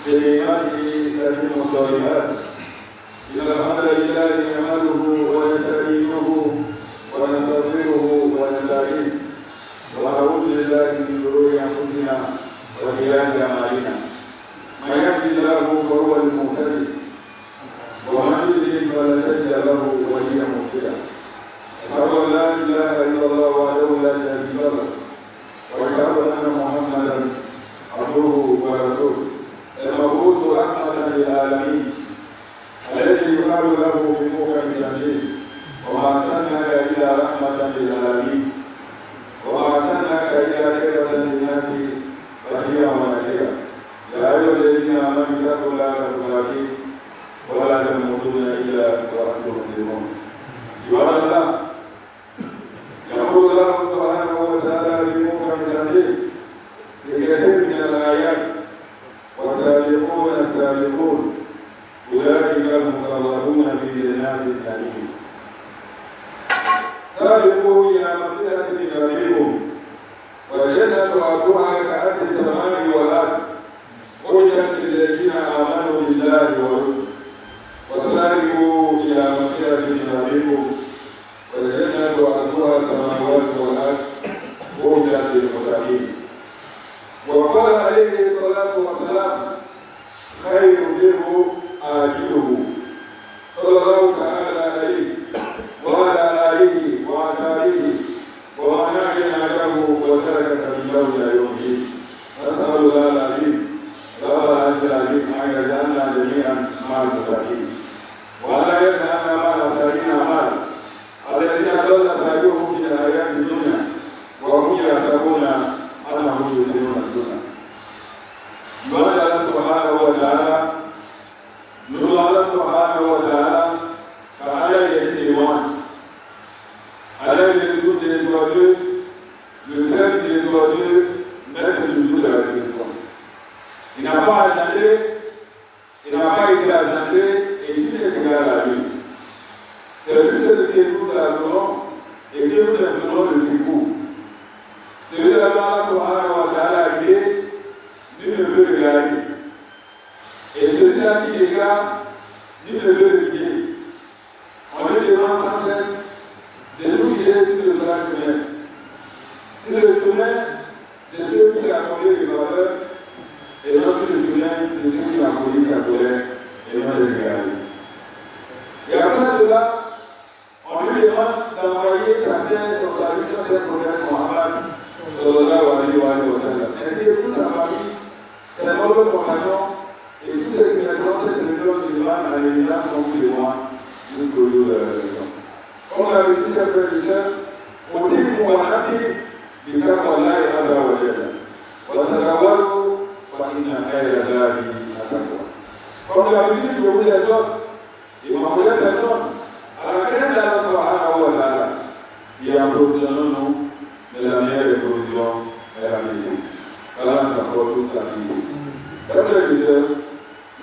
بإيمانه تتم الصالحات. إن الحمد لله نحمده ونستعينه ونستغفره ونستعينه ونعوذ بالله من شرور أنفسنا وسيئات أعمالنا. من يهد الله فهو المهتدي ومن يضلل فلا تجد له وليا مرشدا. أشهد أن لا إله إلا الله وحده لا شريك له وأشهد أن محمدا عبده ورسوله المبعوث رحمة للعالمين الذي يقال له في محكم التنزيل وما أرسلناك إلا رحمة للعالمين وما أرسلناك إلا خيرة للناس بشيرا ونذيرا. يا أيها الذين آمنوا اتقوا الله حق تقاته ولا تموتن إلا وأنتم مسلمون. عباد الله، يقول الله سبحانه وتعالى في محكم التنزيل في كثير من الآيات: والسابقون السابقون أولئك المقربون في جنات النعيم. سابقوا إلى مغفرة من ربكم وجنة عرضها كعرض السماء والأرض أعدت للذين آمنوا بالله ورسله. وسابقوا إلى مغفرة من ربكم وجنة عرضها السماوات والأرض أعدت للمتقين. وقال عليه الصلاة والسلام: خير البر آجله. صلى الله تعالى عليه وعلى آله وأصحابه ومن أحيا له وترك سبيله إلى يوم الدين. نسأل الله العظيم رب العرش العظيم أن يجعلنا جميعا مع المتقين وألا يجعلنا مع الأسرين أعمال الذين أضل سعيهم في الحياة الدنيا وهم يحسبون أنهم يحسنون السنة. قال الله سبحانه وتعالى: نور الله سبحانه وتعالى فعلى يد الوان على يد الجود الواجب يسد الواجب نفس الجود الواجب. إن أفعل ذلك إن أفعل ذلك إجل كلامي سيرسل الجود الواجب إجل الجود الواجب. سيرسل الله سبحانه وتعالى إجل الجود الواجب. Et celui-là qui les gars, ni le veut le pied. On est des gens sans cesse, de nous qui est sur le droit chemin. Sur le chemin de ceux qui ont accordé les valeurs, et non sur le chemin de ceux qui ont accordé la colère, et non les regarder. Et après cela, on lui demande d'envoyer sa thèse dans sa vie sur le prophète Mohammed, sallallahu alayhi wa sallam. Ainsi que toute sa famille, c'est un autre compagnon. Et tout ce qui est dans cette région musulmane à l'évidence sont plus loin jusqu'au jour de la région. Comme l'a dit le président, aussi pour Wanasi, du cas d'Allah et Allah wa Jalla. Watagawalu, wa inna khayra zadi at-taqwa. Comme l'a dit le président, il m'a appelé personne à la crainte d'Allah subhanahu wa ta'ala, qui a produit nous de la meilleure des provisions et la musique. Allah nous accorde toute la vie.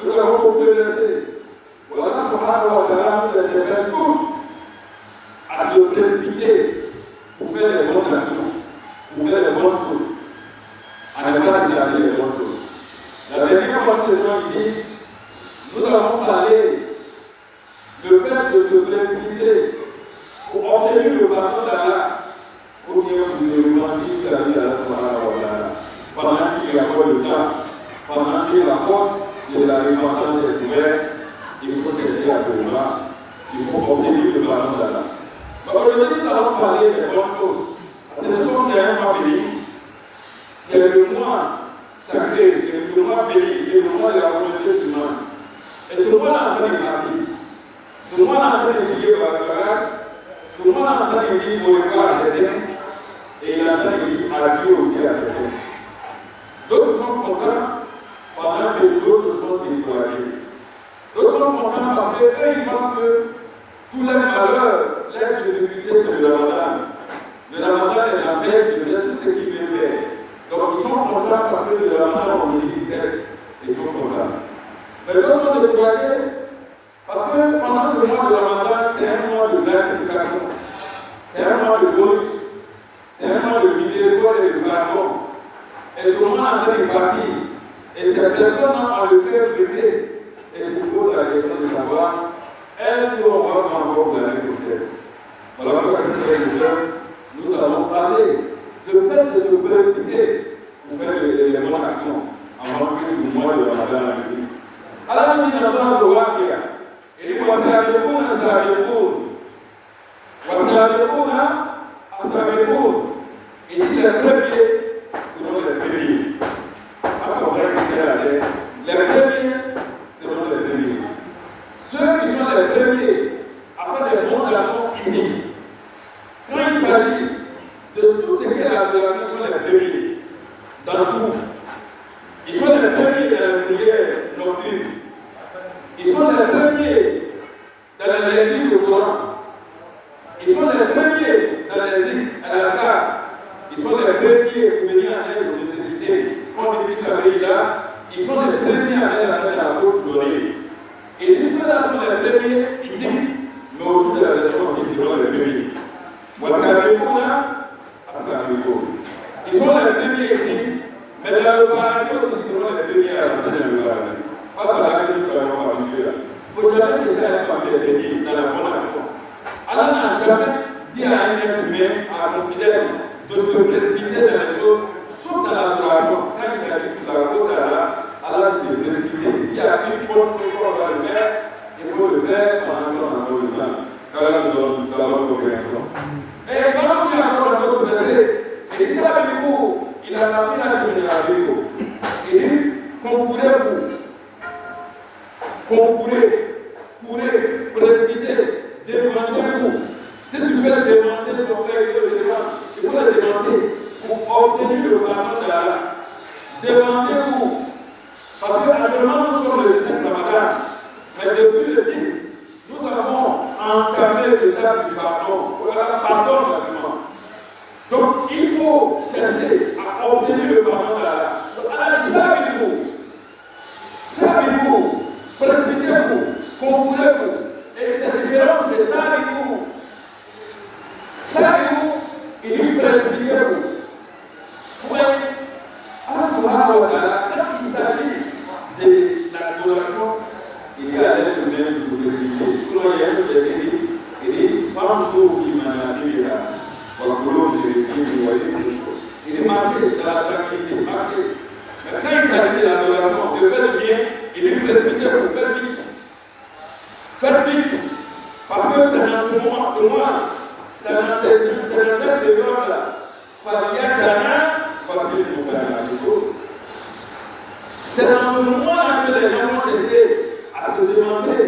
Nous avons beaucoup de laisser. Voilà subhanahu wa ta'ala nous interpelle tous à se précipiter pour faire les bonnes actions, pour faire les bonnes choses, à ne pas dégager les bonnes choses. La dernière fois que nous ici, nous avons parlé du fait de se précipiter pour obtenir le pardon d'Allah, pour bien vous demander la vie d'Allah subhanahu wa ta'ala, pendant qu'il y a pas le temps, pendant qu'il y a la porte de la repentance est ouverte, il faut chercher à Béoula, il faut obtenir le pardon d'Allah. Donc aujourd'hui, nous allons parler des bonnes choses. Ce ne sont qu'un mois béni, qui est le mois sacré, qui est le mois béni, qui est le mois de la volonté du monde. Et ce mois-là en train de partir. Ce mois-là en train de prier par le bagage, ce mois-là en train de dire pour le voir à certains, et il est en train de dire adieu aussi à certains. D'autres sont contents pendant que d'autres sont découragés. D'autres sont contents parce qu'eux, ils pensent que tous les malheurs, les difficultés, c'est le Ramadan. Le Ramadan, c'est la paix, c'est tout ce qu'ils veulent faire. Donc, ils sont contents parce que le Ramadan, on est 17, ils sont contents. Mais d'autres sont découragés parce que pendant ce mois de Ramadan, c'est un mois de gratification, c'est un mois de bonus, c'est un mois de miséricorde et de pardon. Et ce moment en train de partir, et certains personnes ont le cœur brisé. Et c'est pour la question de savoir est-ce qu'on va encore de l'année prochaine. Voilà pourquoi nous allons parler du fait de se précipiter pour faire les bonnes actions avant que le mois de Ramadan à l'église. Alors, nous disons à Slovaquia, et nous voici à Beboun, à Beboun. Voici à Beboun, à Beboun. Et dit les premiers selon les premiers. Alors, les premiers selon les premiers. Ceux qui sont les premiers à faire des bonnes actions ici, quand il s'agit de tout ce qui est la relation, ils sont les premiers dans tout. Ils sont les premiers dans la prière nocturne. Ils sont les premiers dans la lecture du Coran. Ils sont les premiers dans les îles à la star. Ils sont les premiers pour venir en aide aux nécessités. Quand les fils arrivent là, ils sont les premiers à aller à la côte donnée. Et ceux-là sont les premiers ici, mais aujourd'hui la réponse ils seront les premiers. Voici un Bécouna, c'est un Bécouna. Ils sont les premiers ici, mais dans le paradis aussi ils seront les premiers à la deuxième paradis. Face à laquelle nous serons habitués là. Il ne faut jamais chercher à être parmi les premiers dans la bonne action. Allah n'a jamais dit à un être humain, à son fidèle, de se précipiter dans les choses, sauf dans l'adoration. Quand il s'agit de la côte Allah dit de précipiter. S'il y a une chose qu'on va le faire, il faut le faire pendant qu'on a le temps. Car là, nous avons compréhension. Et quand on dit encore dans notre verset, il dit ça avec vous, il a la fin à ce avec vous. Il dit qu'on pourrait précipiter, dévancer vous. Si tu veux dévancer ton frère et ton frère, il faut le dévancer pour obtenir le pardon de Allah. Dévancez-vous. Parce qu'actuellement nous sommes le 17 Ramadan. Mais depuis le 10, nous avons entamé l'étape du pardon. Voilà, pardon maintenant. Donc il faut chercher à obtenir le pardon de Allah. Donc Allah dit savez-vous, précipitez-vous, concourez-vous. Et cette différence de savez-vous, il dit précipitez-vous. Oui, Allah subhanahu wa ta'ala, quand il s'agit de l'adoration, il y a l'être même sur le précipité. Selon les règles des églises, il dit franchement, il m'a dit là, il dit marcher dans la tranquillité, marcher. Mais quand il s'agit de l'adoration, de faire le bien, il dit précipitez-vous, faites vite. Faites vite. Parce que c'est dans ce moment, c'est dans cette période-là, c'est dans ce moment-là que les gens vont chercher à se dévancer,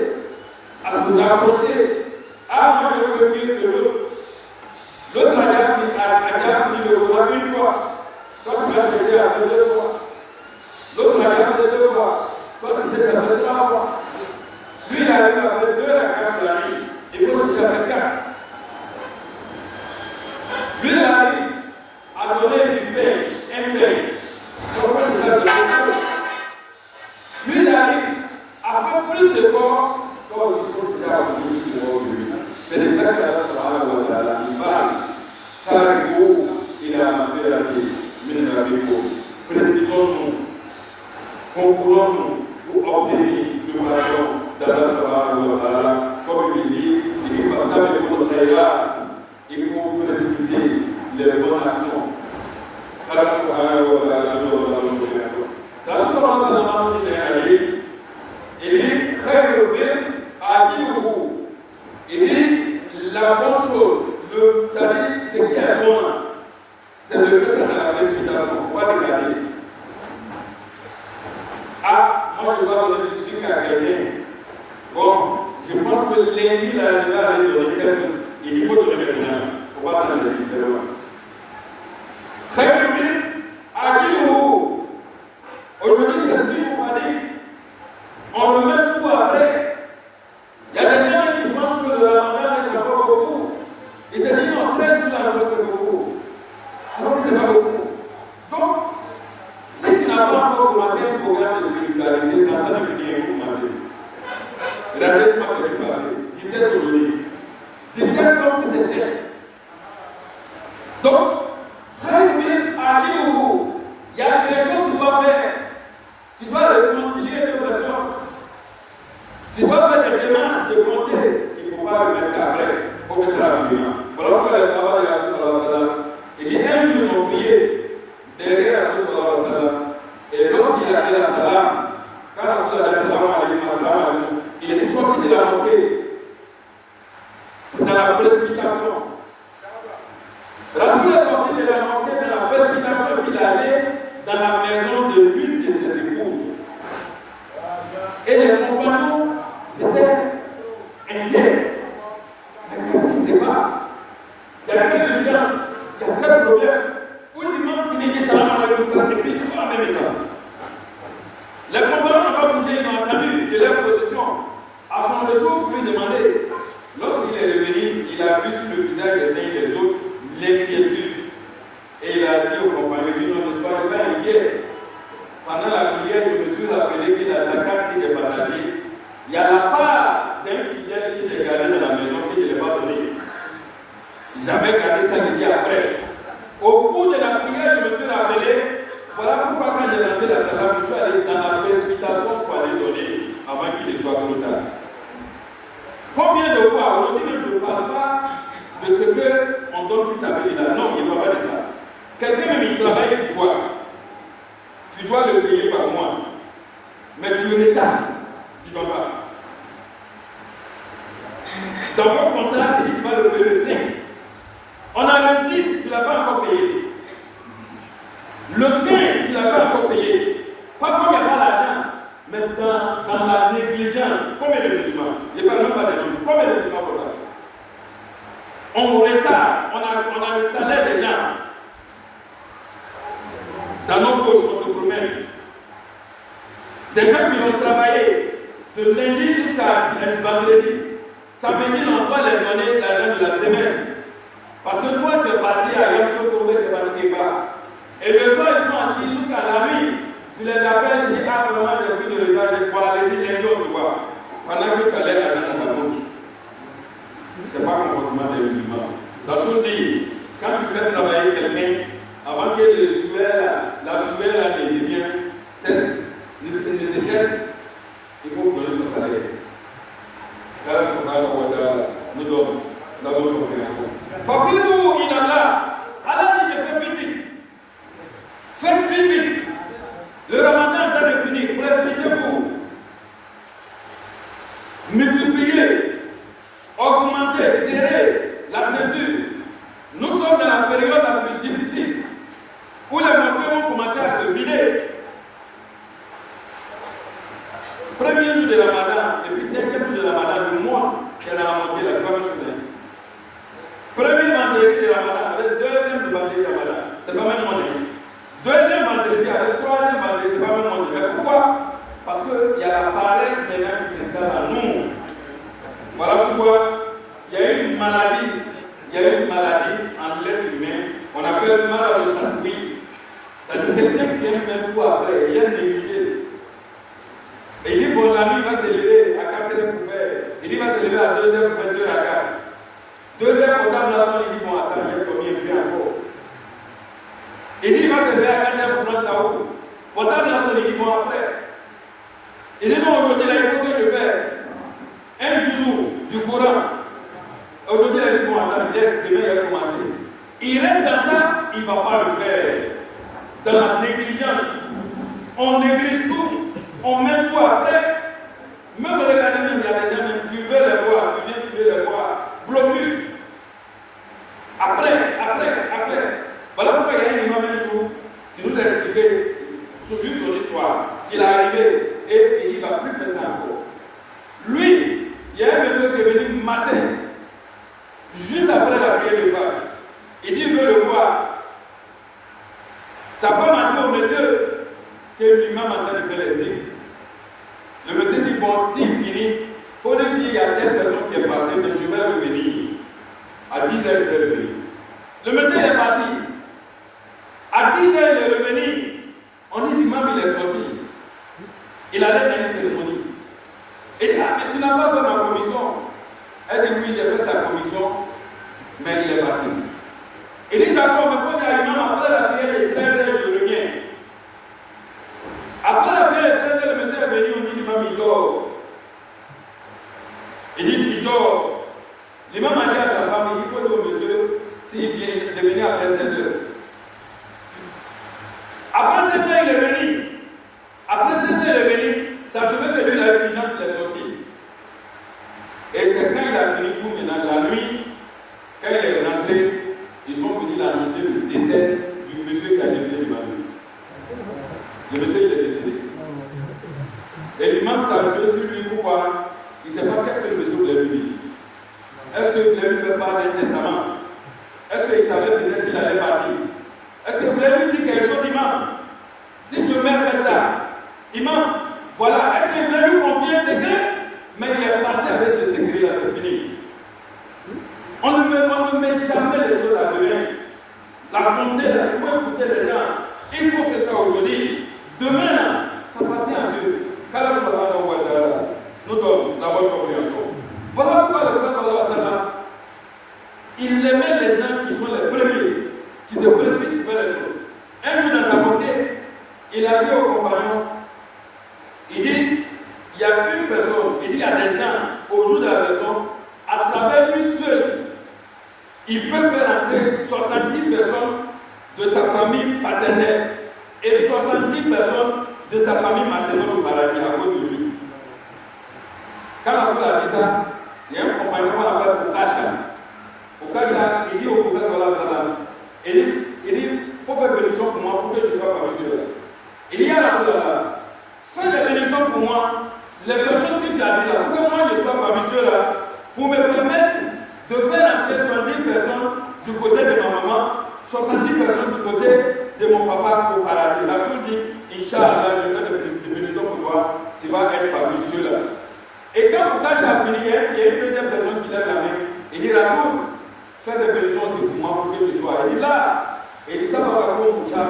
à se rapprocher, avant de revenir de l'autre. L'autre a déjà fini de voir une fois, toi tu vas chercher à faire 2 fois. L'autre a déjà fait 2 fois, toi tu cherches à faire 3 fois. Lui il arrive à faire 2 à 4 de la nuit, il faut chercher à faire 4. Lui il arrive à donner du pain, un pain. Lui il arrive à faire plus d'efforts comme il faut déjà aujourd'hui pour lui. C'est de ça que Allah subhanahu wa ta'ala nous parle. Saribou, il a fait la vie, précipitons-nous, concourons-nous pour obtenir le pardon d'Allah subhanahu wa ta'ala. Comme il dit, il faut précipiter les bonnes actions. Allah subhanahu wa ta'ala nous donne la bonne action. La chose commence à demander à lui. Il dit, il dit, la bonne chose, c'est-à-dire ce qui est bon, c'est de faire ça dans la précipitation, pas décaler. Ah, moi je vais donner du sucre à quelqu'un. Bon, je pense que lundi, là, je vais aller donner quelque chose. Il faut donner maintenant. Il ne faut pas donner les différents. Aujourd'hui, c'est ce qu'il vous fallait. On le met tout après. Il y a des gens qui pensent que le Ramadan, c'est pas beaucoup. Ils se disent non, 13 jours, c'est beaucoup. Alors que ce n'est pas beaucoup. Donc, si tu n'as pas encore commencé un programme de spiritualité, c'est en train de finir pour commencer. Regardez comment c'est passé. 17 aujourd'hui. 17 donc c'est 7. Donc, très bien, il y a quelque chose que tu dois faire. Tu dois réconcilier deux personnes. Tu dois faire des démarches de compter. Il ne faut pas le mettre ça après. Il faut faire ça rapidement. Voilà pourquoi les sahabas de la Sallallahu il dit un jour ils ont prié derrière la Sallallahu et lorsqu'il a fait la salam, quand la Sallallahu il est sorti de la mosquée dans la précipitation. Rasoul est sorti de la mosquée dans la précipitation qu'il allait dans la maison de l'une de ses épouses. Et les compagnons s'étaient inquiets. Mais qu'est-ce qui se passe? Il y a quelle urgence? Il y a quel problème? Où l'imam qui dit salam alaykoum et puis ils sont en même temps. Les compagnons n'ont pas bougé, ils ont entendu de leur position. À son retour, il lui demandait, lorsqu'il est revenu, il a vu sur le visage des uns et des autres l'inquiétude. Et il a dit aux compagnons, ne soyez pas inquiets. Pendant la prière, je me suis rappelé que la zakat qui est partagée, il y a la part d'un fidèle qui j'ai gardé dans la maison qui ne l'ai pas donné. J'avais gardé ça le dit après. Au cours de la prière, je me suis rappelé, voilà pourquoi quand j'ai lancé la salam, je suis allé dans la précipitation pour aller donner avant qu'il ne soit trop tard. Combien de fois, aujourd'hui même, je ne parle pas de ce qu'on donne qui s'appelle là. Non, il ne parle pas de ça. Quelqu'un même, il travaille pour toi. Tu dois le payer par mois. Mais tu retardes. Tu ne dois pas. Dans votre contrat, tu dis que tu vas le payer le 5. On a le 10, tu ne l'as pas encore payé. Le 15, tu ne l'as pas encore payé. Pas comme il n'y a pas l'argent, mais dans la négligence. Combien de musulmans? Je ne parle même pas des gens. Combien de musulmans pour ça? On retarde, on a le salaire des gens. Dans nos poches, on se promène. Des gens qui ont travaillé de lundi jusqu'à vendredi. Samedi, on doit les donner l'argent de la semaine. Parce que toi, tu es parti à Yom Sotouré, tu es parti quelque part. Et le soir, ils sont assis jusqu'à la nuit. Tu les appelles, tu dis, ah, vraiment, j'ai pris de retard, je crois, allez-y, lundi, on se voit. Pendant que tu as l'argent dans ta bouche. Ce n'est pas le comportement des musulmans. La chose dit, quand tu fais travailler quelqu'un, avant que le sueur, la sueur là, ne devienne, cesse, ne se jette, il faut donner son salaire. Allah subhanahu wa ta'ala nous donne la bonne compréhension. Fafirou ilallah. Allah dit de faire vite. Faites vite. Le ramadan est en train de finir. Précipitez-vous. Multipliez. Augmentez. Serrez la ceinture. Nous sommes dans la période la plus difficile où les mosquées vont commencer à se vider. Premier jour de la Ramadan, et puis 5e jour de la Ramadan, du mois, c'est dans la mosquée, là, c'est pas même chose. Premier vendredi de la Ramadan, avec deuxième vendredi de la Ramadan, c'est pas même vendredi. Deuxième vendredi, avec troisième vendredi, c'est pas même vendredi. Mais pourquoi? Parce qu'il y a la paresse maintenant qui s'installe à nous. Voilà pourquoi il y a une maladie en l'être humain, on appelle maladie de chasse-oui. C'est-à-dire quelqu'un qui aime même tout après, il est négligé. Et il dit, bon, la nuit va se lever à 4h pour faire. Il dit, il va se lever à 2h pour faire 2h à 4. 2h pour table la sonne, il dit, bon, attends, il y a combien de bien encore. Il dit, il va se lever à 4h pour prendre sa roue. Pour table la sonne, il dit, bon, après. Il dit, non, aujourd'hui, là, il faut que je fasse un jour du Coran. Aujourd'hui, là, il dit, bon, attends, laisse, demain, il va commencer. Il reste dans ça, il ne va pas le faire. Dans la négligence. On néglige tout. On met tout après. Même regardez, même il y a des gens, même tu veux les voir, tu viens, tu veux les voir. Blocus. Après. Voilà pourquoi il y a un imam un jour qui nous a expliqué sur son histoire, qu'il est arrivé et il ne va plus faire ça encore. Lui, il y a un monsieur qui est venu matin, juste après la prière de Fajr. Il dit, il veut le voir. Sa femme a dit au monsieur que l'imam est en train de faire les zikrs. Le monsieur dit, bon, s'il finit, il faut dire qu'il y a telle personne qui est passée, mais je vais revenir. À 10h, je vais revenir. Le monsieur est parti. À 10h, il est revenu. On dit, l'imam, il est sorti. Il allait dans une cérémonie. Il dit, ah, mais tu n'as pas fait ma commission. Elle dit, oui, j'ai fait ta commission, mais il est parti. Il dit, d'accord, mais il faut dire à l'imam, après la prière de 13h, je reviens. Après la prière de 13h, le monsieur est dort. Il dit, il dort. L'imam a dit à sa femme, il faut dire au monsieur s'il vient de venir après 16 heures. Après 16 heures, il est venu. Après 16 heures, il est venu. Ça devait que lui, la diligence, il est sorti. Et c'est quand il a fini tout maintenant, la nuit, quand il est rentré, ils sont venus l'annoncer le décès du monsieur qui a défilé l'imam. Le monsieur, il est décédé. Et l'imam s'est joué sur lui. Pourquoi? Il ne sait pas qu'est-ce que le monsieur voulait lui dire. Est-ce qu'il voulait lui faire part d'un testament? Est-ce qu'il savait peut-être qu'il allait partir? Est-ce qu'il voulait lui dire quelque chose, imam? Si je mets fait ça, imam, voilà. Est-ce qu'il voulait lui confier un secret? Mais il est parti avec ce secret-là, c'est fini. On ne met jamais les choses à rien. La bonté, là, il faut écouter les gens. Il faut faire ça aujourd'hui. Demain, ça appartient à Dieu. Qu'Allah subhanahu wa ta'ala nous donne la bonne compréhension. Voilà pourquoi le prophète sallallahu alayhi wa sallam, il aimait les gens qui sont les premiers, qui se précipitent pour faire les choses. Un jour dans sa mosquée, il a dit aux compagnons, il dit, il y a une personne, il dit, il y a des gens, au jour de la raison, à travers lui seul, il peut faire entrer 70 personnes de sa famille paternelle et 70 personnes de sa famille maternelle au paradis à cause de lui. Quand la Rasoul a dit ça, il y a un compagnon qu'on appelle Okacha. Okacha, il dit au prophète sallallahu alayhi wa sallam, il dit, il faut faire bénédiction pour moi pour que je sois parmi ceux-là. Il dit à la Rasoul, fais des bénédictions pour moi, les personnes que tu as dit là, pour que moi je sois parmi ceux-là, pour me permettre de faire entrer 70 personnes du côté de ma maman, 70 personnes du côté de mon papa au paradis. La Rasoul dit, Inch'Allah, je fais des bénédictions pour toi, tu vas être parmi ceux-là. Et quand Okacha a fini, il y a une deuxième personne qui lève la main. Il dit, Rasoul, fais des bénédictions aussi pour moi pour que je sois. Il dit là, il dit ça va pas pour Okacha.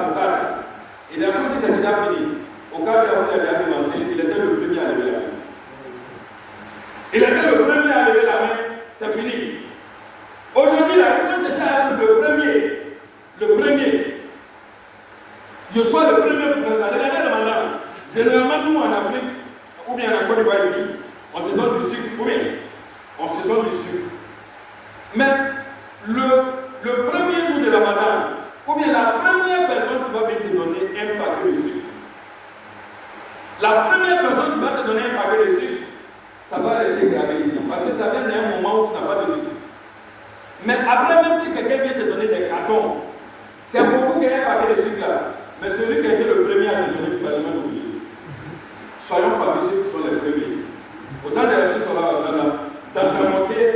Et la Rasoul dit, c'est déjà fini. Okacha a déjà commencé, il était le premier à lever la main. Il était le premier à lever la main, c'est fini. Aujourd'hui, il faut chercher à être le premier. Le premier. Je sois le premier pour faire ça. Regardez le mandat. Généralement, nous en Afrique, ou bien en Côte d'Ivoire ici, on se donne du sucre, ou bien on se donne du sucre. Mais le premier jour de Ramadan, ou bien la première personne qui va venir te donner un paquet de sucre, la première personne qui va te donner un paquet de sucre, ça va rester gravé ici. Parce que ça vient d'un moment où tu n'as pas de sucre. Mais après, même si quelqu'un vient te donner des cartons, c'est beaucoup qui a un paquet de sucre là. Mais celui qui a été le premier à te donner, tu ne vas jamais l'oublier. Soyons parmi ceux qui sont les premiers. Autant de Rasoul sallallahu alayhi wa sallam, dans sa mosquée,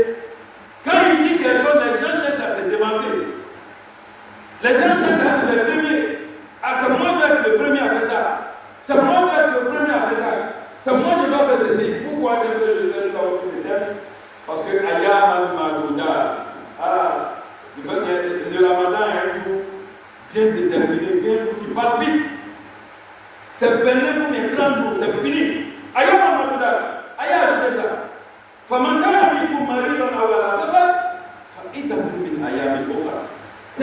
quand il dit quelque chose, les gens cherchent à se dévancer. Les gens cherchent à être les premiers. Ah, c'est moi qui dois être le premier à faire ça. C'est moi qui dois être le premier à faire ça. C'est moi qui dois faire ceci. Pourquoi j'ai fait le seul dans votre thème? Parce que Ayam al-Madoudat. Ah, le fait que le Ramadan est un jour bien déterminé, bien un jour qui passe vite. C'est 29 ou bien 30 jours, c'est fini. Ayam al-Madoudat. Aïe, ajoutez ça. C'est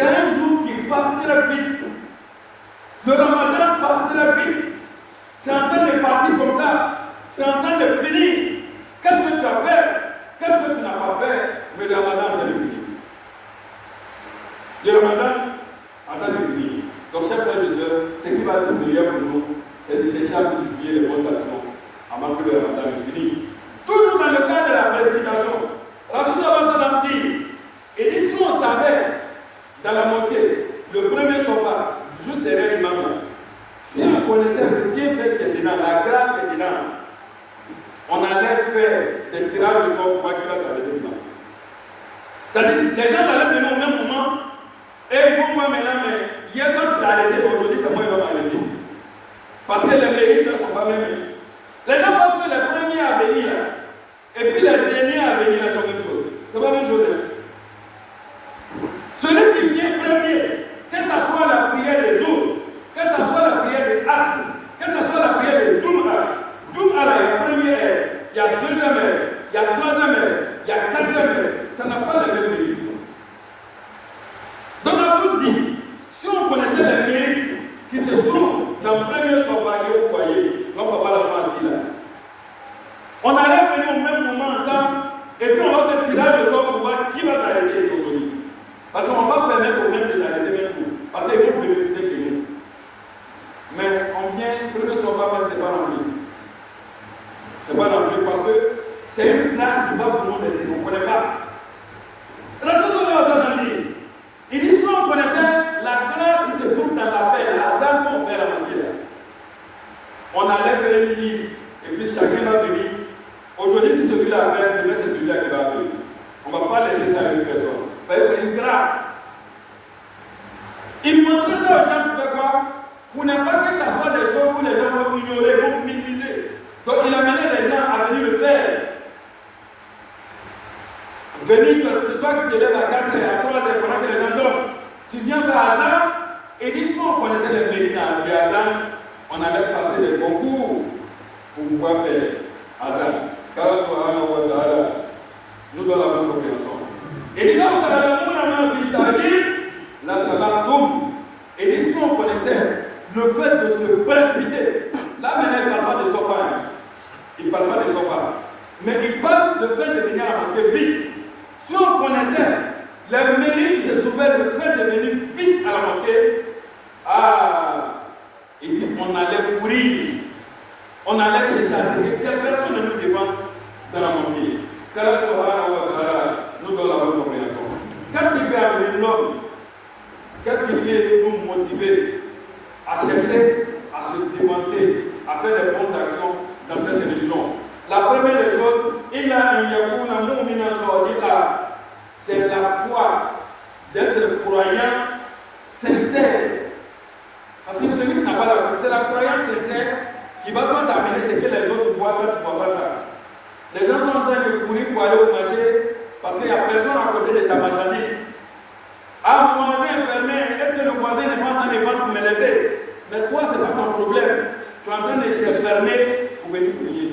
un jour qui passe très vite. Le Ramadan passe très vite. C'est en train de partir comme ça. C'est en train de finir. Qu'est-ce que tu as fait? Qu'est-ce que tu n'as pas fait? Mais le Ramadan est en train de finir. Le Ramadan est en train de finir. Donc, chers frères et sœurs, ce qui va être meilleur pour nous, c'est de chercher à multiplier les bonnes actions avant que le Ramadan est fini. Toujours dans le cadre de la précipitation, Rasoul sallallahu alayhi wa sallam dit, et dit, si on savait dans la mosquée, le premier sofa, juste derrière l'imam, si on connaissait le bienfait qui est dedans, la grâce qui est dedans, on allait faire des tirages de sort pour qu'il va s'arrêter dedans. C'est-à-dire, les gens allaient venir au même moment, et ils vont voir maintenant, mais hier quand tu l'as arrêté, aujourd'hui c'est moi qui vais m'arrêter. Parce que les mérites ne sont pas mêmes. Les gens pensent que les premiers à venir, et puis les derniers à venir sont la même chose. C'est pas la même chose. Celui qui vient premier, que ce soit la prière des autres, que ce soit la prière des Asr, que ce soit la prière des Jum'a. Jum'a, il y a première heure, il y a deuxième heure, il y a troisième heure, il y a quatrième heure. Ça n'a pas les mêmes mérites. Donc Rasoul dit, si on connaissait les mérites qui se trouvent dans le premier sofa que vous voyez, non, papa la soit assis là. va venir au même moment ensemble, et puis on va faire tirage de sort pour voir qui va s'arrêter les aujourd'hui. Parce qu'on va pas permettre aux mêmes de s'arrêter même tout. Parce qu'ils vont bénéficier de nous. Mais on vient, pour que son papa, c'est pas rempli. C'est pas rempli parce que c'est une classe qui va pour nous laisser. On ne connaît pas. La chose qu'on va dire, il dit si on connaissait la grâce qui se trouve dans la paix, la hasard qu'on fait la mosquée, on allait faire une liste et puis chacun va venir. Aujourd'hui, si celui-là a fait, demain c'est celui-là qui va venir. On ne va pas laisser ça à une personne. Parce que c'est une grâce. Il montrait ça aux gens pour faire quoi? Pour ne pas que ça soit des choses où les gens vont ignorer, vont minimiser. Donc il amenait les gens à venir le faire. Venir, c'est toi qui te lèves à 4h, à 3h, pendant que les gens dorment. Tu viens faire hasard, et dis soit on connaissait les mérites dans le hasard, on avait passé des concours pour pouvoir faire hasard. Car subhanahu wa ta'ala nous donne la bonne compréhension. Et dit là, on a fait la sabatum. Et dit soit on connaissait le fait de se précipiter. Là, maintenant, il ne parle pas de sofa. Il ne parle pas de sofa. Mais il parle du fait de venir à la mosquée vite. Si on connaissait les mérites qui se trouvaient le fait de venir vite à la mosquée, il dit on allait courir, on allait chercher à ce que quelle personne ne nous dépense dans la mosquée. Car subhanahu wa ta'ala nous donne la bonne compréhension. Qu'est-ce qui peut amener l'homme? Qu'est-ce qui peut nous motiver à chercher, à se dépenser, à faire des bonnes actions dans cette religion? La première des choses, c'est la foi d'être croyant sincère. Parce que celui qui n'a pas la foi, c'est la croyance sincère qui va pas t'amener ce que les autres voient, toi tu ne vois pas ça. Les gens sont en train de courir pour aller au marché parce qu'il n'y a personne à côté de sa marchandise. Ah, mon voisin est fermé, est-ce que le voisin n'est pas en train de vendre pour me laisser? Mais toi, ce n'est pas ton problème. Tu es en train de se fermer pour venir prier.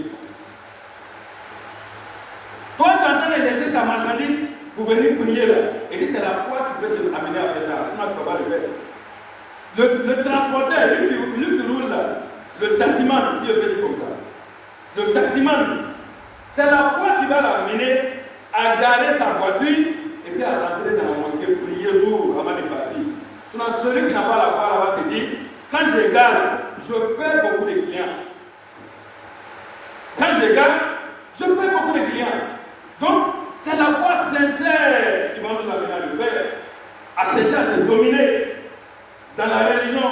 Toi, tu es en train de laisser ta marchandise pour venir prier là. Et c'est la foi qui peut t'amener à faire ça. Sinon, tu ne peux pas le faire. Le transporteur, lui qui roule là, le taximan, si je peux dire comme ça. Le taximan, c'est la foi qui va l'amener à garer sa voiture et puis à rentrer dans la mosquée, prier jour avant de partir. Sinon, celui qui n'a pas la foi là-bas se dit, quand je gare, je perds beaucoup de clients. Quand je gare, je perds beaucoup de clients. Donc, c'est la foi sincère qui va nous amener à le faire, à chercher à se dominer dans la religion.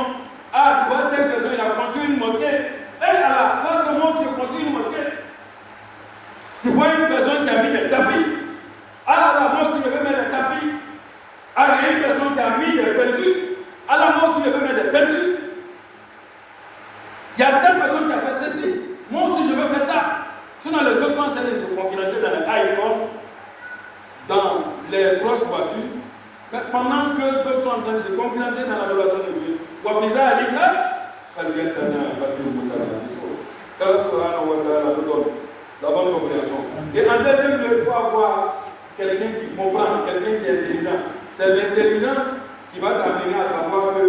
Ah, tu vois, telle personne, il a construit une mosquée. Et à la face de moi, tu as construit une mosquée. Tu vois une personne qui a mis des tapis. Ah là, moi aussi, je vais mettre des tapis. Ah, il y a une personne qui a mis des peintures. Ah là, moi aussi, je vais mettre des peintures. Il y a telle personne qui a fait ceci. Moi aussi, je veux faire ça. Sinon, les autres sont en train de se concurrencer dans les iPhones, dans les grosses voitures. Mais pendant que d'autres sont en train de se concurrencer dans l'adoration de Dieu, Wafiza a dit la bonne compréhension. Et en deuxième lieu, il faut avoir quelqu'un qui comprend, quelqu'un qui est intelligent. C'est l'intelligence qui va t'amener à savoir que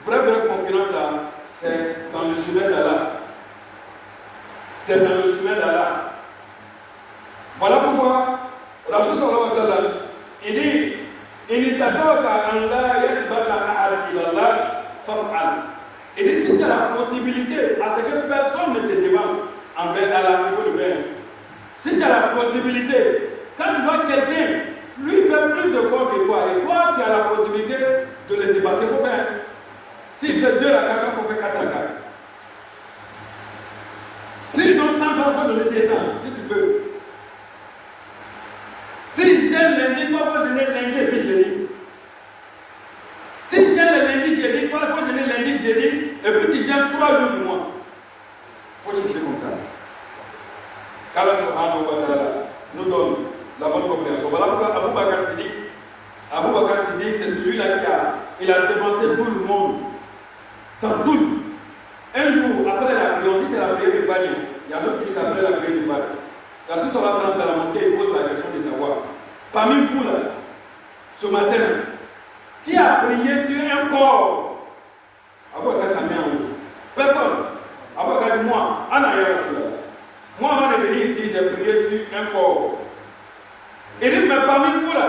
vraie concurrence, c'est dans le chemin d'Allah. C'est dans le chemin d'Allah. Voilà pourquoi Rasul sallallahu alayhi wa sallam, il dit il dit si tu as la possibilité à ce que personne ne te dévance envers Allah, il faut le faire. Si tu as la possibilité, quand tu vois quelqu'un, lui fait plus de fois que toi, et toi tu as la possibilité de le dépasser, il faut faire. S'il fait 2 rakats, il faut faire 4 rakats. S'il donne 100 francs, il faut donner 200, si tu peux. Si j'aime lundi, toi, il faut gêner lundi et puis jeudi. Si j'aime le lundi, jeudi, toi, il faut gêner lundi, jeudi, et puis tu gênes 3 jours du mois. Il faut chercher comme ça. Allah subhanahu wa ta'ala nous donne la bonne compréhension. Voilà pourquoi Abu Bakr Siddiq, c'est celui-là qui a dépensé tout le monde. Dans tout. Un jour, après la prière, on dit c'est la prière du Fajr. Il y a d'autres qui disent après la prière du Fajr. La Rasul sallallahu alayhi wa sallam dans la mosquée, il pose la question de savoir. Parmi vous là, ce matin, qui a prié sur un corps? Abu Bakr s'en met en haut. Personne. Abu Bakr dit moi, en arrière, Moi, avant de venir ici, j'ai prié sur un corps. Il dit, mais parmi vous là,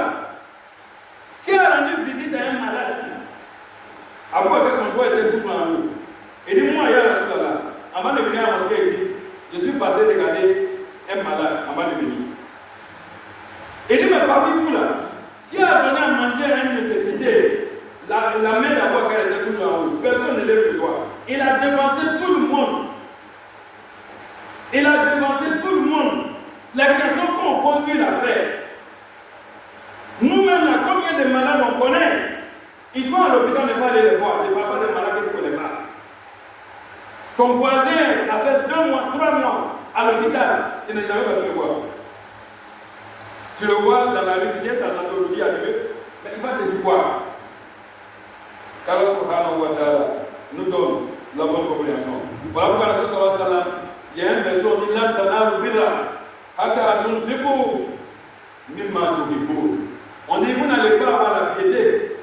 qui a rendu visite à un malade? Après que son corps était toujours en nous. Il dit, moi, il y a la soute là. Avant de venir à la mosquée ici, je suis passé regarder un malade avant de venir. Il dit, mais parmi vous là, qui a donné à manger à une nécessité? La main d'abord qu'elle était toujours en haut. Personne ne lève le doigt. Il a dévancé tout le monde. Il a dévancé tout le monde. Les questions qu'on pose, il a fait. Nous-mêmes, là, combien de malades on connaît? Ils sont à l'hôpital, on n'est pas allé les voir. Je ne parle pas des malades que tu ne connais pas. Ton voisin a fait 2 mois, 3 mois à l'hôpital. Tu n'es jamais venu le voir. Tu le vois dans la rue, tu viens dans l'aujourd'hui à Dieu, mais il va te dire quoi? qu'Allah subhanahu wa ta'ala nous donne la bonne compréhension. Voilà pourquoi Rasul sallallahu alayhi wa sallam, il y a un verset qui dit lan tanalu birra hatta tunfiqu mimma tuhibbun. On dit vous n'allez pas avoir la piété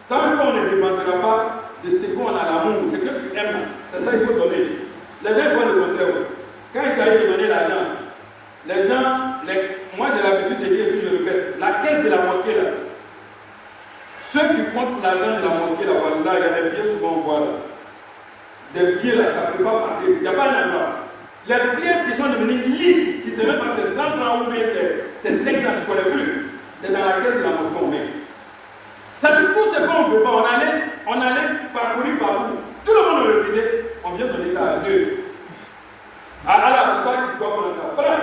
tant qu'on ne dépensera pas de ce qu'on a l'amour, ce que tu aimes. C'est ça qu'il faut donner. Les gens font le contraire. Quand il s'agit de donner l'argent, les gens, moi j'ai l'habitude de dire, et puis je répète, la caisse de la mosquée là, ceux qui comptent l'argent de la mosquée là, il y a des billets souvent on voit là. Des billets là, ça ne peut pas passer, il n'y a pas un endroit. Les pièces qui sont devenues lisses, qui se mettent par ces 100 francs ou bien c'est 500, tu ne connais plus, c'est dans la caisse de la mosquée qu'on met. Ça veut dire tout ce qu'on ne peut pas, on allait parcourir partout. Tout le monde le refusait, on vient donner ça à Dieu. Alors, c'est toi qui dois prendre ça. Voilà.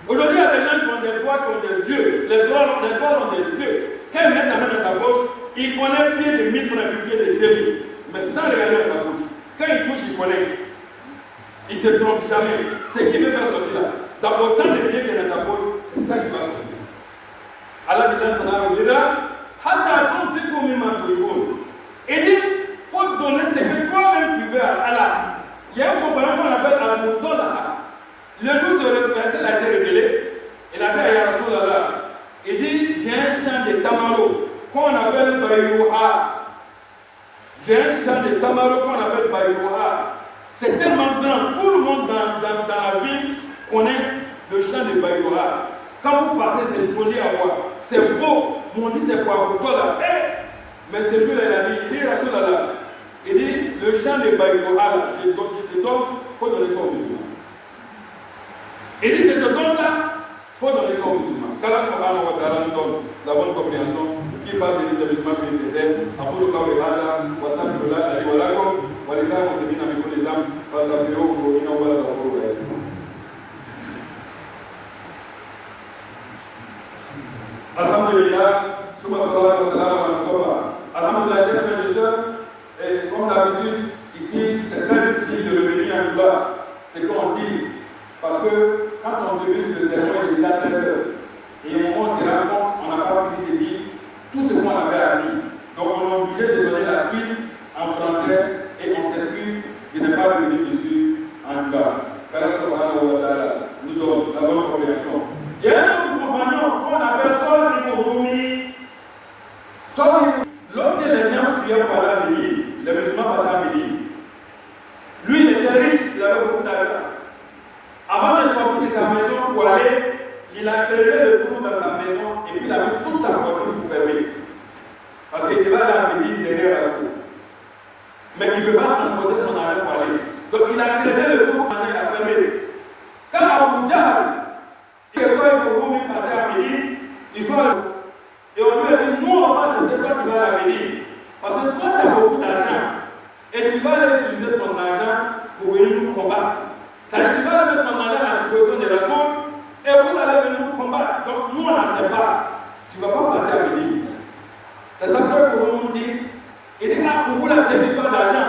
Aujourd'hui, il y a des gens qui ont des doigts qui ont des yeux. Les doigts ont des yeux. Quand il met sa main dans sa poche, il connaît pied de 1000 francs et pied de 2000. Mais sans regarder dans sa bouche. Quand il touche, il connaît. Il ne se trompe jamais. Ce qui veut faire sortir là. Dans autant de pieds qu'il y a dans sa poche, c'est ça qui va sortir. Allah dit dans son arbre, il dit là, il dit, il faut donner ce que toi-même tu veux à Allah. Il y a un compagnon qu'on appelle Abu Talha. Le jour où ce verset a été révélé, il a dit à Rasulallah, il dit, j'ai un champ de tamaro qu'on appelle Bayrouha. J'ai un champ de tamaro qu'on appelle Bayrouha. C'est tellement grand, tout le monde dans la ville connaît le champ de Bayrouha. Quand vous passez, c'est joli à voir. C'est beau. On dit c'est quoi pour toi là? Mais ce jour-là, il a dit, il dit Rasulallah, il dit, le champ de Bayrouha, je te donne, il faut donner ça aux musulmans. Il dit, je te donne ça, il faut donner ça aux musulmans. Qu'Allah subhanahu wa ta'ala nous donne la bonne compréhension, qu'il fasse des établissements nécessaires. أقول قولي هذا وأستغفر الله لي ولكم ولسائر المسلمين من كل ذنب فاستغفروه إنه هو الغفور الرحيم. Alhamdulillah, summa salatu wa salam ala Mustafa. Alhamdulillah, chers frères et sœurs, et comme d'habitude, ici, c'est très difficile de revenir à bas ce qu'on dit, parce que quand on débute le sermon, il est déjà 13 heures. Et au moment où on se rend compte, on n'a pas fini de dire tout ce qu'on avait à dire. Donc on est obligé de donner la suite en français et on s'excuse de ne pas revenir dessus en bas. Qu'Allah subhanahu wa ta'ala nous donne la bonne compréhension. Il y a un autre compagnon qu'on appelle Saul ibn Rumi. Lorsque les gens fuyaient par la Médine, les musulmans par la Médine, lui il était riche, il avait beaucoup d'argent. Avant de sortir de sa maison pour aller, il a creusé le trou dans sa maison et puis il a mis toute sa fortune pour fermer. Parce qu'il devait aller à la Médine derrière la cour. Mais il ne peut pas transporter son argent pour aller. Donc il a creusé le trou, il a fermé. Quand Abu Jahl, que soit pour vous, partir à Médine, ils sont et on lui a dit, nous on va c'est toi qui vas à la Médine. Parce que toi tu as beaucoup d'argent et tu vas aller utiliser ton argent pour venir nous combattre. C'est-à-dire tu vas aller mettre ton argent à la disposition de la foule et vous allez venir nous combattre. Donc nous on n'en sait pas. Tu ne vas pas partir à Médine. C'est ça que pour nous dit. Il dit, ah pour vous là c'est une histoire d'argent.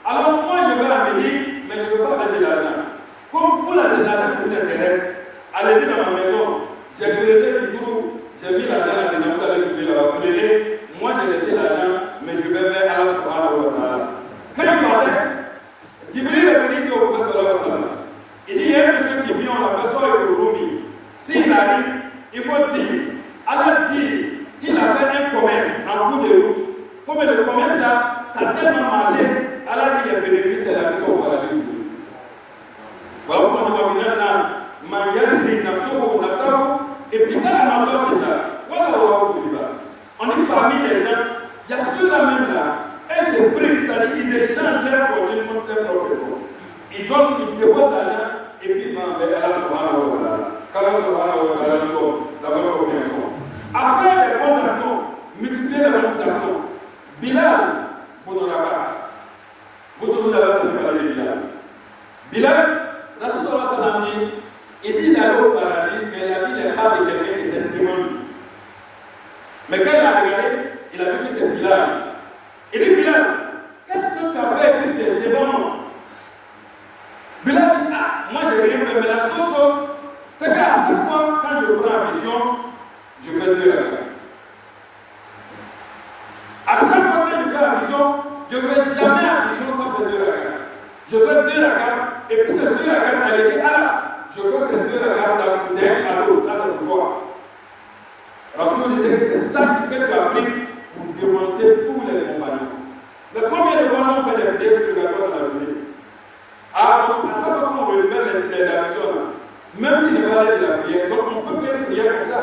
Alors moi je vais à Médine, mais je ne veux pas vendre de l'argent. Comme vous là c'est de l'argent qui vous intéresse. Allez-y dans ma maison, j'ai creusé le trou, j'ai mis l'argent là-dedans, vous allez trouver là-bas. Vous donnez, moi j'ai laissé l'argent, mais je vais vers Allah subhanahu wa ta'ala. Quand il partait, Jibril est venu dire au prophète sallallahu alayhi wa sallam, il dit, il y a un monsieur qui vient, on l'appelle Saul ibn Rumi. S'il arrive, il faut dire, Allah dit qu'il a fait un commerce en cours de route. Comme le commerce là, ça a tellement marché, Allah dit les bénéfices et la mission au paradis. Voilà pourquoi on va venir dans man yashri nafsuhu nafsahu ibtigaa mardatillah wala huwa fi libas. On est parmi les gens, il y a ceux-là même là, elles se privent, c'est-à-dire ils échangent leur fortune contre leur propre chose. Ils donnent, ils dévotent l'argent et puis ils vont vers Allah subhanahu wa ta'ala. Qu'Allah subhanahu wa ta'ala nous donne la bonne compréhension. À faire les bonnes actions, multiplier les bonnes actions. Bilal, vous n'en avez pas. Vous tous avez entendu parler de Bilal. Bilal, Rasulullah sallam dit, il dit il allait au paradis, mais la vie n'est pas de quelqu'un qui était démon. Mais quand il a regardé, il a vu que c'est Bilal. Il dit Bilal, qu'est-ce que tu as fait que tu es démon? Bilal dit, ah, moi je n'ai rien fait, mais la seule chose, c'est qu'à chaque fois, quand je prends la mission, je fais 2 rakats. À chaque fois que je fais la mission, je ne fais jamais la mission sans faire 2 rakats. Je fais 2 rakats, et puis ces 2 rakats, elle dit, ah, je fais ces 2 rakats, c'est un cadeau, ça c'est pour toi. Rasoul disait que c'est ça que tu as pris pour dénoncer tous les compagnons. Mais combien de fois on fait des prières sur le gâteau dans la journée? Ah, donc à chaque fois qu'on relève les actions, même s'il n'est pas allé de la prière, donc on peut faire une prière comme ça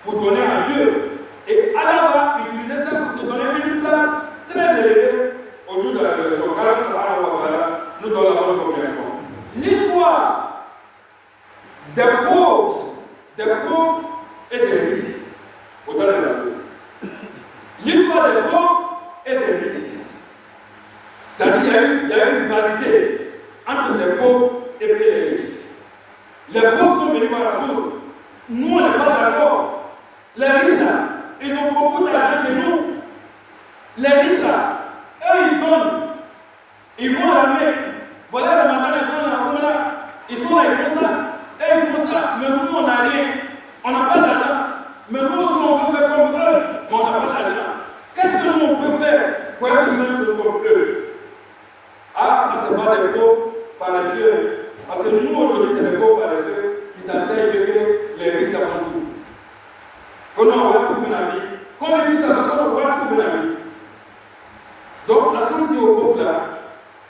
pour donner à Dieu. Et Allah va utiliser ça pour te donner une place très élevée au jour de la résurrection. Car Allah nous donne la bonne compréhension. L'histoire des pauvres et des riches. Autant de la l'histoire des pauvres et des riches. C'est-à-dire qu'il y a eu une rivalité entre les pauvres et les riches. Les pauvres sont venus voir Rasoul. Nous, on n'est pas d'accord. Les riches là, ils ont beaucoup d'argent que nous. Les riches là, eux, ils donnent. Ils vont à la Mecque. Voilà les mandats, ils sont là. Ils sont là, ils font ça. Et ils font ça. Mais nous, on n'a rien. On n'a pas d'argent. Mais nous aussi, on veut faire comme eux, mais on n'a pas d'argent. Qu'est-ce que nous, on peut faire pour être la même chose comme eux? Ah, ça, c'est pas des pauvres paresseux. Parce que nous, aujourd'hui, c'est des pauvres paresseux qui s'asseyent que les riches font tout. Comment on va trouver la vie? Comment ils disent ça? Comment on va trouver la vie? Donc, la somme dit aux pauvres là,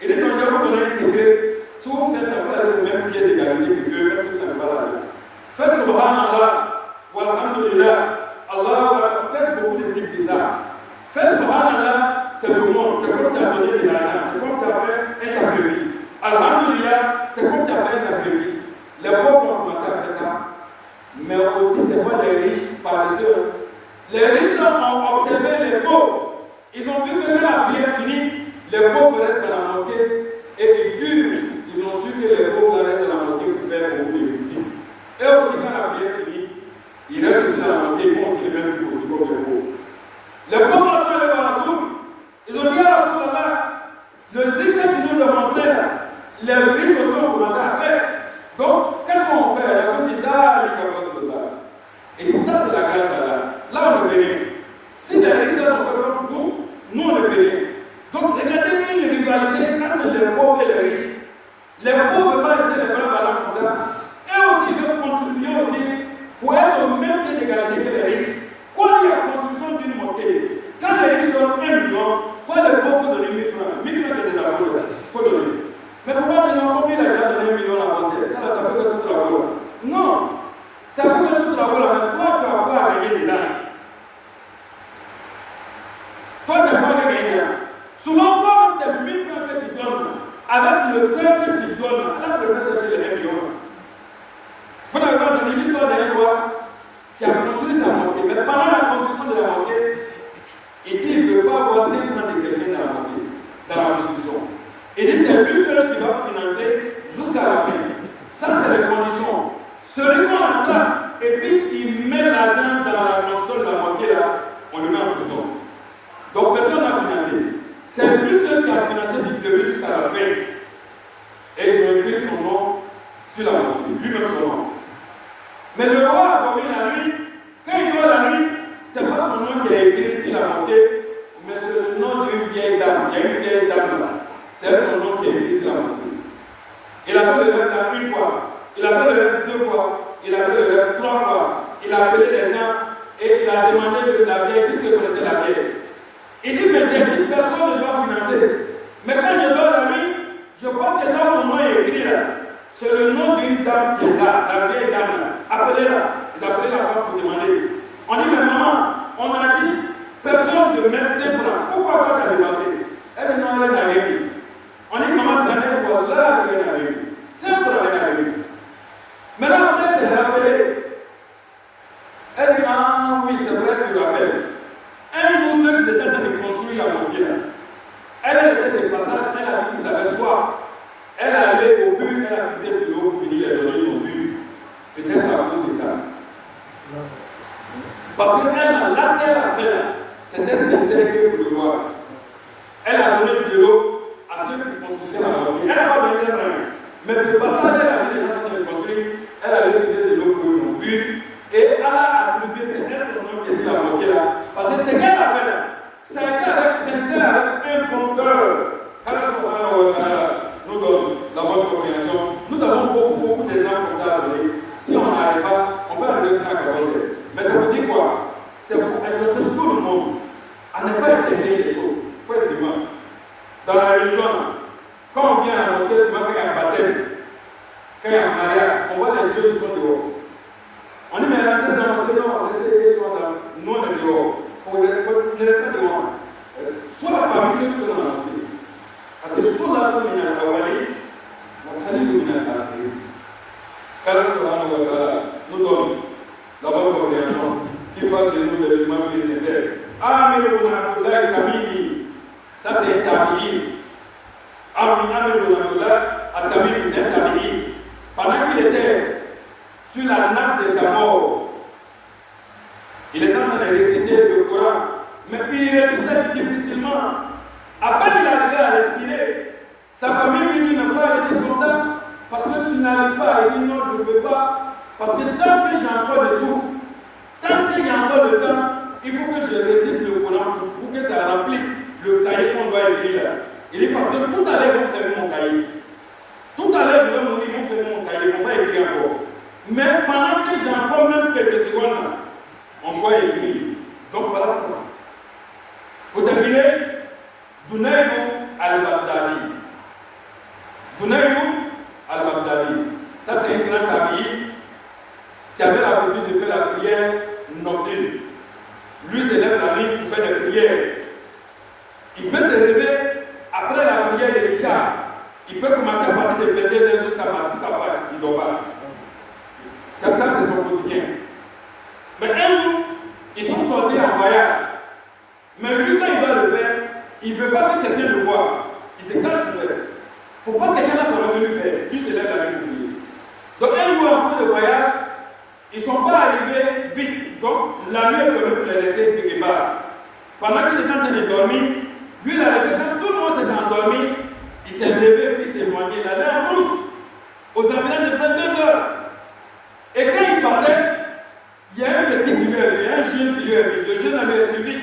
il est dans le vous donner un secret. Si vous faites affaire avec le même pied d'égalité que Dieu, même si vous n'avez pas l'argent. Faites subhanallah. Walhamdulillah, Allah fait beaucoup de zikr bizarres. Fais subhanallah, c'est le monde, c'est comme tu as donné de l'argent, c'est comme tu as fait un sacrifice. Alhamdulillah, c'est comme tu as fait un sacrifice. Les pauvres ont commencé à faire ça, mais aussi c'est pas les riches paresseux. Les riches ont observé les pauvres. Ils ont vu que quand la prière finit, les pauvres restent dans la mosquée et ils durent. Ils ont su que les pauvres restent dans la mosquée pour faire beaucoup de visites. Et aussi quand la prière finit, ils restent aussi dans la mosquée, ils font aussi les mêmes choses comme les pauvres. Les pauvres sont allés voir Rasoul. Ils ont dit à Rasoul Allah, le zikr que tu nous as montré, les riches aussi ont commencé à faire. Donc, qu'est-ce qu'on fait? Rasoul dit ça, les capables de là. Et ça, c'est la grâce d'Allah. Là, on ne peut rien. Si les riches ont fait comme nous, on ne peut rien. Donc, regardez une rivalité entre les pauvres et les riches. Les pauvres ne veulent pas laisser les bras ballants comme ça. Et aussi, ils veulent contribuer aussi pour être au même pied d'égalité que les riches. Quand il y a la construction d'une mosquée, quand les riches donnent 1 million, toi les pauvres, il faut donner 1000 francs. 1000 francs, c'est des accords. Il faut donner. Mais il ne faut pas donner combien il a déjà donné 1 million à la mosquée. Ça peut faire toute la voie. Non. Ça peut faire toute la voie, mais toi, tu vas pas gagner dedans. Toi, tu vas pas gagner dedans. Souvent, quand tu as 1000 francs que tu donnes, avec le cœur que tu donnes, Allah préfère servir les 1 million. Vous n'avez pas entendu l'histoire d'un roi qui a construit sa mosquée. Mais pendant la construction de la mosquée, il dit qu'il ne veut pas avoir 5 francs de quelqu'un dans la mosquée, dans la construction. Il dit c'est lui seul qui va financer jusqu'à la fin. Ça, c'est les conditions. Celui qu'on attrape, et puis il met l'argent dans la construction de la mosquée, là, on le met en prison. Donc personne n'a financé. C'est lui seul qui a financé du début jusqu'à la fin. Et ils ont écrit son nom sur la mosquée, lui-même son nom. Mais le roi a dormi la nuit. Quand il dort la nuit, ce n'est pas son nom qui est écrit sur la mosquée, mais c'est le nom d'une vieille dame. Il y a une vieille dame là. C'est son nom qui est écrit sur la mosquée. Il a fait le rêve là 1 fois. Il a fait le rêve 2 fois. Il a fait le rêve 3 fois. Il a appelé les gens et il a demandé de la vieille, puisqu'il connaissait la vieille. Il dit, mais j'ai dit, personne ne doit financer. Mais quand je dors la nuit, je vois que là où mon nom est écrit là, C'est le nom d'une dame qui est là, la vieille dame là. Appelez-la. Ils appelaient la femme pour demander. On dit, mais maman, on a dit, personne ne met 5 francs. Pourquoi toi tu as dépensé? Elle dit, non, elle n'a rien dit. On dit, maman, tu n'as rien dit. Là, elle n'a rien dit. 5 francs, elle n'a rien dit. Maintenant, elle s'est rappelée. Elle dit, ah oui, c'est vrai ce que je rappelle. Un jour, ceux qui étaient en train de construire la mosquée là, elle était des passages, elle a dit qu'ils avaient soif. Elle est allée au but, elle a puisé de l'eau pour venir les donner au but. Peut-être c'est à cause de ça. Parce qu'elle, là qu'elle a fait là, c'était sincère que pour le voir. Elle a donné de l'eau à ceux qui construisaient la mosquée. Elle n'a pas besoin de rien. Mais le passage, elle a vu les gens qui ont construit, elle a allé puiser de l'eau pour son but. Et elle a attribué, c'est elle son nom qui est sur la mosquée là. Parce que c'est qu'elle a fait là. Ça a été avec sincère, avec un bon cœur. Nous donne la bonne compréhension. Nous avons beaucoup d'exemples comme ça à donner. Si on n'arrive pas, on peut arriver sur la carotte. Mais ça veut dire quoi? C'est pour exhorter tout le monde à ne pas éteindre les choses. Il faut être vivant. Dans la religion, quand on vient à la mosquée, souvent quand il y a un baptême, quand il y a un mariage, on voit les jeunes qui sont dehors. On dit, mais l'entrée dans la mosquée, non, laissez les gens là. Nous, on est dehors. Il faut ne rester pas dehors. Soit parmi ceux qui sont dans la mosquée. Parce que sur la commune à Kawali, la Khalid de Minakari, qu'Allah subhanahu wa ta'ala nous donne la bonne compréhension, qui fasse de nous des musulmans plus sincères. Amir ibn Abdullah Tamimi, ça c'est un Tamimi. Amir ibn Abdullah Tamimi, c'est un Tamimi. Pendant qu'il était sur la nappe de sa mort, il était en train de réciter le Coran, mais il récitait difficilement. À peine il arrivait à respirer, sa famille lui dit, mais frère, il était comme ça, parce que tu n'arrives pas. Il dit, non, je ne peux pas, parce que tant que j'ai encore le souffle, tant qu'il y a encore le temps, il faut que je récite le Coran pour que ça remplisse le cahier qu'on doit écrire. Il dit, parce que tout à l'heure, ils vont fermer mon cahier. Tout à l'heure, je vais mourir, ils vont fermer mon cahier, on va écrire encore. Mais pendant que j'ai encore même quelques secondes, on va écrire. Donc voilà pourquoi. Pour terminer, Junaydou al-Baghdadi. Junaydou al-Baghdadi. Ça, c'est un grand tabi qui avait l'habitude de faire la prière nocturne. Lui se lève la nuit pour faire des prières. Il peut se lever après la prière de l'Isha. Il peut commencer à partir de 22h jusqu'à fin. Il ne dort pas. Ça, c'est son quotidien. Mais un jour, ils sont sortis en voyage. Mais lui, quand il doit le faire, il ne veut pas que quelqu'un le voie. Il se cache pour faire. Il ne faut pas que quelqu'un soit venu faire. Lui se lève la nuit pour prier. Donc un jour, en cours de voyage, ils ne sont pas arrivés vite. Donc la nuit est venue pour les laisser quelque part. Pendant qu'ils étaient en train de dormir, lui il a laissé. Quand tout le monde s'est endormi, il s'est levé puis il s'est éloigné. Il allait en brousse aux environs de 22 heures. Et quand il partait, il y a un petit qui lui est venu, un jeune qui lui est venu. Le jeune avait suivi.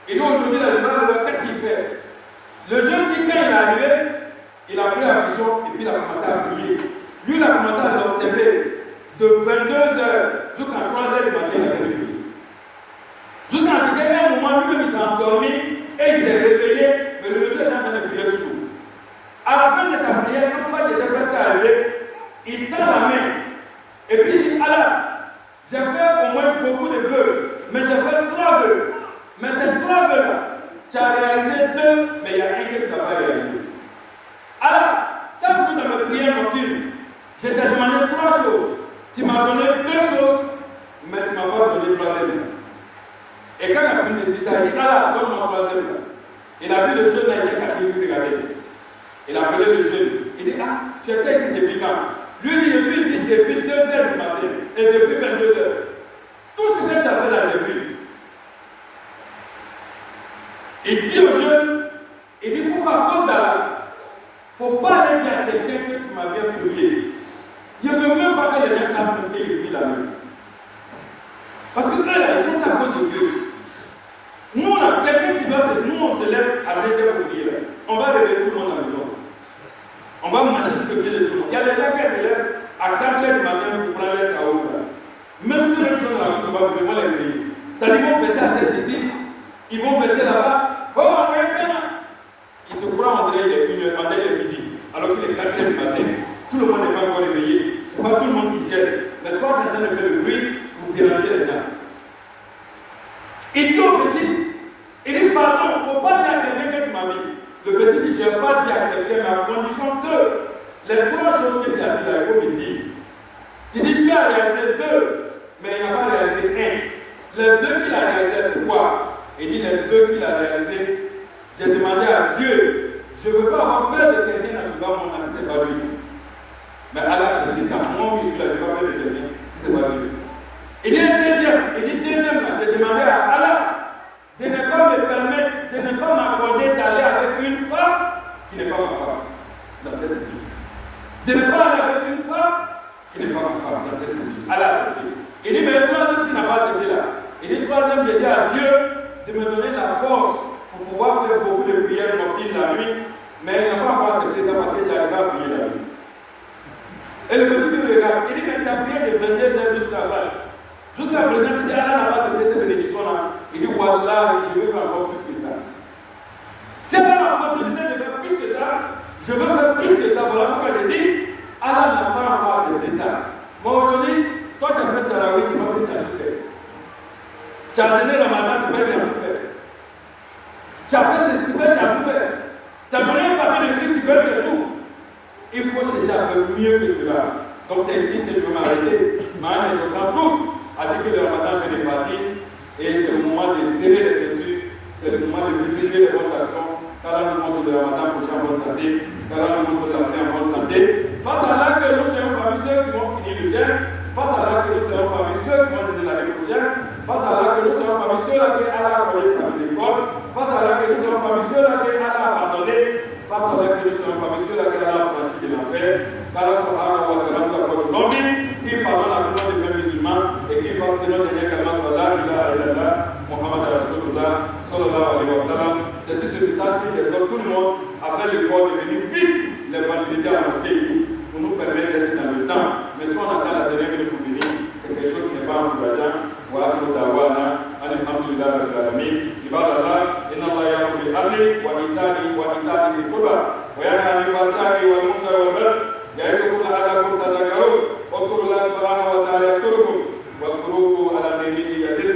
Et nous aujourd'hui, là, je vais voir qu'est-ce qu'il fait. Le jeune dit quand il est arrivé, il a pris la mission et puis il a commencé à prier. Lui, il a commencé à l'observer de 22h jusqu'à 3h du matin, il a prié. Jusqu'à ce qu'à un moment, lui-même, il s'est endormi et il s'est réveillé, mais le monsieur était en train de prier toujours. À la fin de sa prière, quand Fad était presque arrivé, il tend la main et puis il dit, Allah, j'ai fait au moins beaucoup de vœux, mais j'ai fait 3 vœux. Mais ces 3 vœux-là, tu as réalisé 2, mais il y a un que tu n'as pas réalisé. Alors, chaque jour dans mes prières nocturnes, je t'ai demandé 3 choses. Tu m'as donné 2 choses, mais tu ne m'as pas donné 3e. Et quand il a fini de dire ça, il dit, Allah, donne-moi 3e. Il a vu le jeune là, il était caché, il regardait. Il a appelé le jeune. Il dit, ah, tu étais ici depuis quand? Lui dit, je suis ici depuis 2h du matin et depuis 22h. Tout ce que tu as fait là, j'ai vu. Il dit aux jeunes, il dit, il faut faire cause d'Allah. Il ne faut pas aller dire à quelqu'un que tu m'as bien prié. Je ne veux même pas que les gens sachent que tu pries la main. Parce que eux, ils font ça à cause de Dieu. Nous, là, quelqu'un qui doit se... Nous, on se lève à 2h pour prier. On va réveiller tout le monde à la maison. On va marcher sur le pied de tout le monde. Il y a des gens qui se lèvent à 4h du matin pour prendre les saours. Même ceux qui sont dans la rue, on va les réveiller. Ça dit, ils vont verser à 7 ici, ils vont verser là-bas. Oh, ils se croient en train de midi, alors qu'il est 4h du matin. Tout le monde n'est pas faut me dire. Tu dis Dieu a réalisé 2, mais il n'a pas réalisé 1. Les 2 qu'il a réalisé, c'est quoi? Il dit les 2 qu'il a réalisé, j'ai demandé à Dieu, je ne veux pas avoir peur de quelqu'un dans ce bas monde, si ce n'est pas lui. Mais Allah s'est dit ça, moi je suis là, je n'ai pas peur de quelqu'un, si ce n'est pas lui. Il dit deuxième, là, j'ai demandé à Allah de ne pas me permettre, de ne pas m'accorder d'aller avec une femme qui n'est pas ma femme dans cette vie. De ne pas aller avec une femme qui n'est pas ma femme dans cette vie. Allah a accepté. Il dit, mais le troisième qui n'a pas accepté là. Il dit, troisième, j'ai dit à Dieu de me donner la force pour pouvoir faire beaucoup de prières nocturnes la nuit, mais il n'a pas encore accepté ça parce que j'arrive à prier la nuit. Et le petit lui regarde, il dit, mais tu as prié de 22h jusqu'à 20h. Jusqu'à présent, tu dis, Allah n'a pas accepté cette bénédiction-là. Il dit, Wallah, je veux faire encore plus que ça. Si Allah a la possibilité de faire plus que ça, je veux faire plus que ça. Voilà pourquoi je dis, Allah n'a pas encore accepté ça. Bon, aujourd'hui, toi, tu as fait Tarawih, tu penses que tu as tout fait. Tu as gêné Ramadan, tu penses que tu as tout fait. Tu as fait ce que tu penses que tu as tout fait. Tu as donné un papier dessus, tu penses que c'est tout. Il faut chercher à faire mieux que cela. Donc c'est ici que je veux m'arrêter. Maintenant, ils sont tous a dit que le Ramadan fait des parties et c'est le moment de serrer les ceintures, c'est le moment de multiplier les bonnes actions. Qu'Allah nous montre le Ramadan prochain en bonne santé, qu'Allah nous montre la fin en bonne santé. Face à là que nous serons parmi ceux qui vont finir le jeûne, face à là que nous serons parmi ceux qui vont jeûner l'année prochaine, face à là que nous serons parmi ceux-là que Allah a accordé sa miséricorde, face à là que nous serons parmi ceux-là que Allah a pardonné, face à là que nous serons parmi ceux-là que Allah a franchi de l'enfer. qu'Allah subhanahu wa ta'ala nous accorde l'homme qui pardonne à tout le monde des musulmans et qui fasse que notre dernier kalma soit la ilaha illallah Muhammad Rasulullah sallallahu alayhi wa sallam. C'est ce message qui exhorte tout le monde à faire l'effort de venir vite les vendredis à la mosquée ici pour nous permettre d'être dans le temps. Mais si on attend la dernière minute pour venir, c'est quelque chose qui n'est pas encourageant. Voilà nous d'awana, alhamdulillah rabbil alamin. Ibadallah, inna Allah ya'muru bil adli wa ihsani wa ita'i dhil qurba wa yanha 'anil fahsha'i wal munkari wal baghi ya'idukum la'allakum tadhakkarun. واذكروا الله سبحانه وتعالى يذكركم واذكروه على نعمه يزدكم